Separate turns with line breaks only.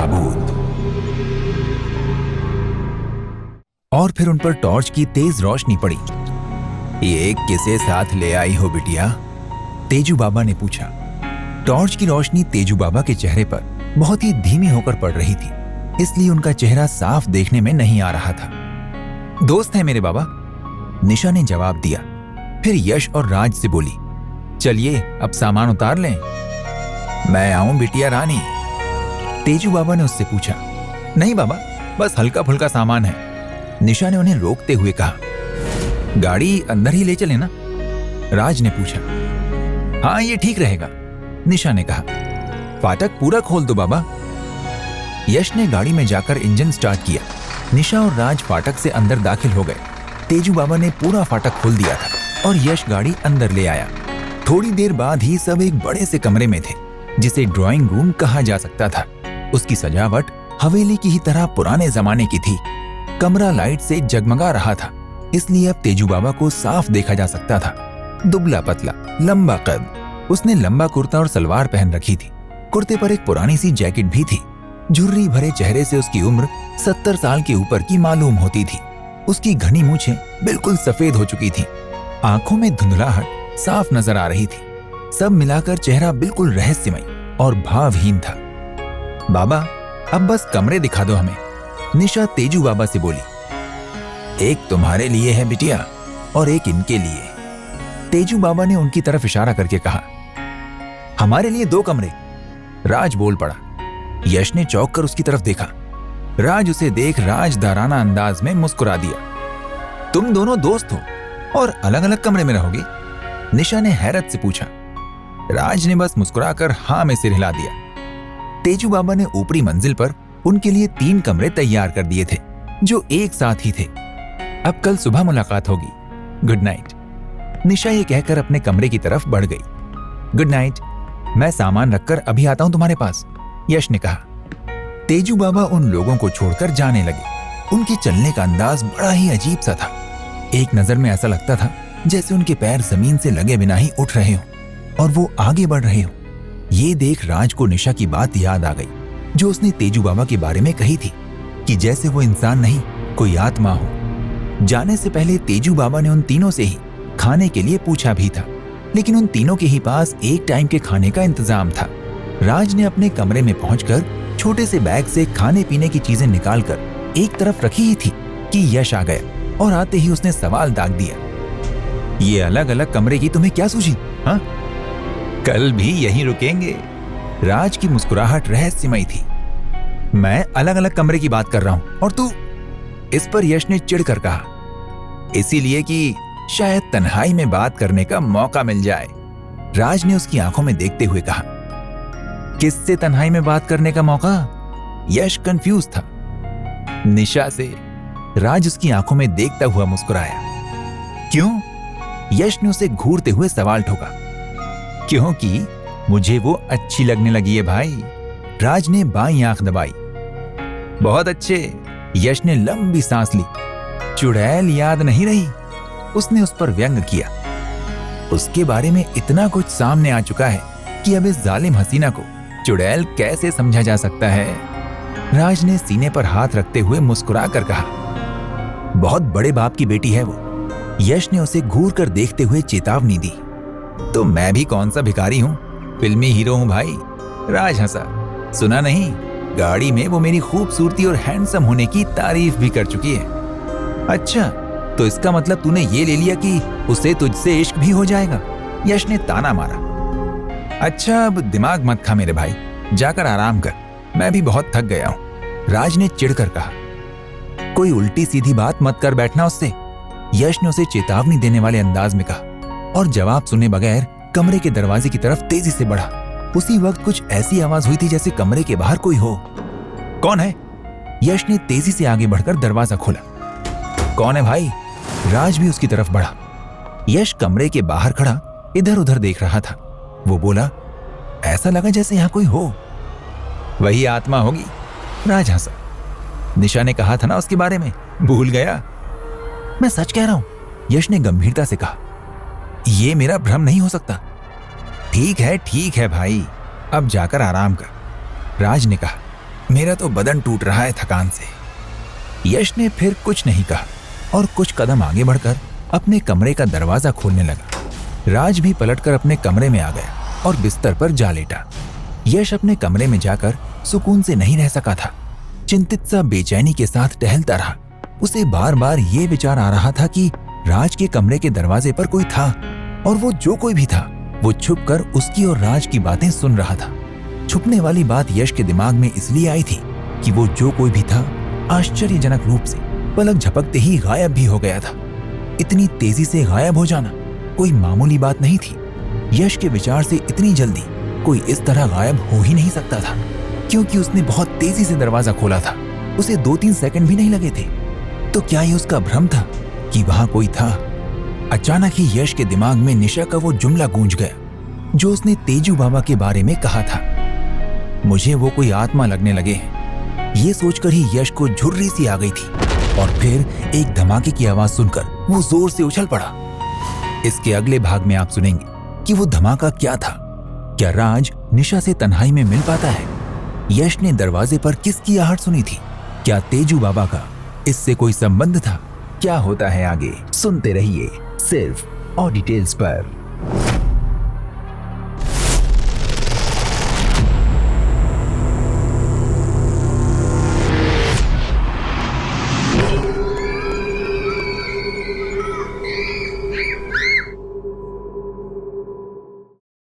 ताबूत। और फिर उन पर टॉर्च की तेज रोशनी पड़ी। ये किसे साथ ले आई हो बिटिया? तेजू बाबा ने पूछा। टॉर्च की रोशनी तेजू बाबा के चेहरे पर बहुत ही धीमी होकर पड़ रही थी, इसलिए उनका चेहरा साफ देखने में नहीं आ रहा था। दोस्त है मेरे बाबा, निशा ने जवाब दिया। फिर यश और राज से बोली, चलिए अब सामान उतार लें। मैं आऊं बिटिया रानी? तेजू बाबा ने उससे पूछा। नहीं बाबा, बस हल्का फुल्का सामान है, निशा ने उन्हें रोकते हुए कहा। गाड़ी अंदर ही ले चले ना? राज ने पूछा। हाँ ये ठीक रहेगा, निशा ने कहा। फाटक पूरा खोल दो बाबा। यश ने गाड़ी में जाकर इंजन स्टार्ट किया। निशा और राज फाटक से अंदर दाखिल हो गए। तेजू बाबा ने पूरा फाटक खोल दिया था और यश गाड़ी अंदर ले आया। थोड़ी देर बाद ही सब एक बड़े से कमरे में थे, जिसे ड्राइंग रूम कहा जा सकता था। उसकी सजावट हवेली की ही तरह पुराने जमाने की थी। कमरा लाइट से जगमगा रहा था, इसलिए अब तेजू बाबा को साफ देखा जा सकता था। दुबला पतला, लंबा कद। उसने लंबा कुर्ता और सलवार पहन रखी थी। कुर्ते पर एक पुरानी सी जैकेट भी थी। झुर्री भरे चेहरे से उसकी उम्र 70 साल के ऊपर की मालूम होती थी। उसकी घनी मूछें बिल्कुल सफेद हो चुकी थी। आंखों में धुंधलाहट साफ नजर आ रही थी। सब मिलाकर चेहरा बिल्कुल रहस्यमय और भावहीन था। बाबा अब बस कमरे दिखा दो हमें, निशा तेजू बाबा से बोली। एक तुम्हारे लिए है बिटिया और एक इनके लिए, तेजू बाबा ने उनकी तरफ इशारा करके कहा। हमारे लिए 2 कमरे, राज बोल पड़ा। यश ने चौंक कर उसकी तरफ देखा। राज उसे देख राजदाराना अंदाज में मुस्कुरा दिया। तुम दोनों दोस्त हो और अलग अलग कमरे में रहोगे? निशा ने हैरत से पूछा। राज ने बस मुस्कुराकर हाँ में सिर हिला दिया। तेजू बाबा ने ऊपरी मंजिल पर उनके लिए 3 कमरे तैयार कर दिए थे, जो एक साथ ही थे। अब कल सुबह मुलाकात होगी, गुड नाइट। निशा ये कहकर अपने कमरे की तरफ बढ़ गई। गुड नाइट, मैं सामान रखकर अभी आता हूं तुम्हारे पास, यश ने कहा। तेजू बाबा उन लोगों को छोड़कर जाने लगे। उनके चलने का अंदाज बड़ा ही अजीब सा था। एक नजर में ऐसा लगता था जैसे उनके पैर जमीन से लगे बिना ही उठ रहे हों और वो आगे बढ़ रहे हों। ये देख राज को निशा की बात याद आ गई, जो उसने तेजू बाबा के बारे में कही थी कि जैसे वो इंसान नहीं कोई आत्मा हो। जाने से पहले तेजू बाबा ने उन तीनों से ही खाने के लिए पूछा भी था, लेकिन उन तीनों के ही पास एक टाइम के खाने का इंतजाम था। राज ने अपने कमरे में पहुंचकर छोटे से बैग से खाने पीने की चीजें निकालकर एक तरफ रखी ही थी कि यश आ गया और आते ही उसने सवाल दाग दिया। ये अलग अलग कमरे की तुम्हें क्या सूझी? हाँ, कल भी यहीं रुकेंगे। राज की मुस्कुराहट रहस्यमयी थी। मैं अलग अलग कमरे की बात कर रहा हूं और तू? इस पर यश ने चिढ़कर कहा। इसीलिए कि शायद तन्हाई में बात करने का मौका मिल जाए, राज ने उसकी आंखों में देखते हुए कहा। किससे तन्हाई में बात करने का मौका? यश कंफ्यूज था। निशा से, राज उसकी आंखों में देखता हुआ मुस्कुराया। क्यों? यश ने उसे घूरते हुए सवाल ठोका। क्योंकि मुझे वो अच्छी लगने लगी है भाई, राज ने बाईं आंख दबाई। बहुत अच्छे, यश ने लंबी सांस ली। चुड़ैल याद नहीं रही? उसने उस पर व्यंग किया। उसके बारे में इतना कुछ सामने आ चुका है कि अब इस जालिम हसीना को चुड़ैल कैसे समझा जा सकता है? राज ने सीने पर हाथ रखते हुए मुस्कुरा कर कहा। बहुत बड़े बाप की बेटी है वो, यश ने उसे घूर कर देखते हुए चेतावनी दी। तो मैं भी कौन सा भिखारी हूं, फिल्मी हीरो हूं भाई, राज हंसा। सुना नहीं, गाड़ी में वो मेरी खूबसूरती और हैंडसम होने की तारीफ भी कर चुकी है। अच्छा, तो इसका मतलब तूने ये ले लिया कि उसे तुझसे इश्क भी हो जाएगा, यश ने ताना मारा। अच्छा अब दिमाग मत खा मेरे भाई, जाकर आराम कर, मैं भी बहुत थक गया हूं, राज ने चिढ़कर कहा। कोई उल्टी सीधी बात मत कर बैठना उससे, यश ने उसे चेतावनी देने वाले अंदाज में कहा और जवाब सुने बगैर कमरे के दरवाजे की तरफ तेजी से बढ़ा। उसी वक्त कुछ ऐसी आवाज हुई थी जैसे कमरे के बाहर कोई हो। कौन है? यश ने तेजी से आगे बढ़कर दरवाजा खोला। कौन है भाई? राज भी उसकी तरफ बढ़ा। यश कमरे के बाहर खड़ा इधर उधर देख रहा था। वो बोला, ऐसा लगा जैसे यहां कोई हो। वही आत्मा होगी, राज हंसा। निशा ने कहा था ना उसके बारे में, भूल गया? मैं सच कह रहा हूं, यश ने गंभीरता से कहा। ये मेरा भ्रम नहीं हो सकता। ठीक है भाई, अब जाकर आराम कर, राज ने कहा। मेरा तो बदन टूट रहा है थकान से। यश ने फिर कुछ नहीं कहा और कुछ कदम आगे बढ़कर अपने कमरे का दरवाजा खोलने लगा। राज भी पलटकर अपने कमरे में आ गया और बिस्तर पर जा लेटा। यश अपने कमरे में जाकर सुकून से नहीं रह सका था। चिंतित सा बेचैनी के साथ टहलता रहा। उसे बार बार ये विचार आ रहा था कि राज के कमरे के दरवाजे पर कोई था और वो जो कोई भी था वो छुपकर उसकी और राज की बातें सुन रहा था। छुपने वाली बात यश के दिमाग में इसलिए आई थी कि वो जो कोई भी था आश्चर्यजनक रूप से पलक झपकते ही गायब भी हो गया था। इतनी तेजी से गायब हो जाना कोई मामूली बात नहीं थी। यश के विचार से इतनी जल्दी कोई इस तरह गायब हो ही नहीं सकता था, क्योंकि उसने बहुत तेजी से दरवाजा खोला था। उसे 2-3 सेकंड भी नहीं लगे थे। तो क्या ये उसका भ्रम था कि वहां कोई था? अचानक ही यश के दिमाग में निशा का वो जुमला गूंज गया जो उसने तेजू बाबा के बारे में कहा था। मुझे वो कोई आत्मा लगने लगे हैं। ये सोचकर ही यश को झुर्री सी आ गई थी और फिर एक धमाके की आवाज सुनकर वो जोर से उछल पड़ा। इसके अगले भाग में आप सुनेंगे कि वो धमाका क्या था। क्या राज निशा से तन्हाई में मिल पाता है? यश ने दरवाजे पर किसकी आहट सुनी थी? क्या तेजू बाबा का इससे कोई संबंध था? क्या होता है आगे सुनते रहिए सिर्फ ऑडिटेल्स पर।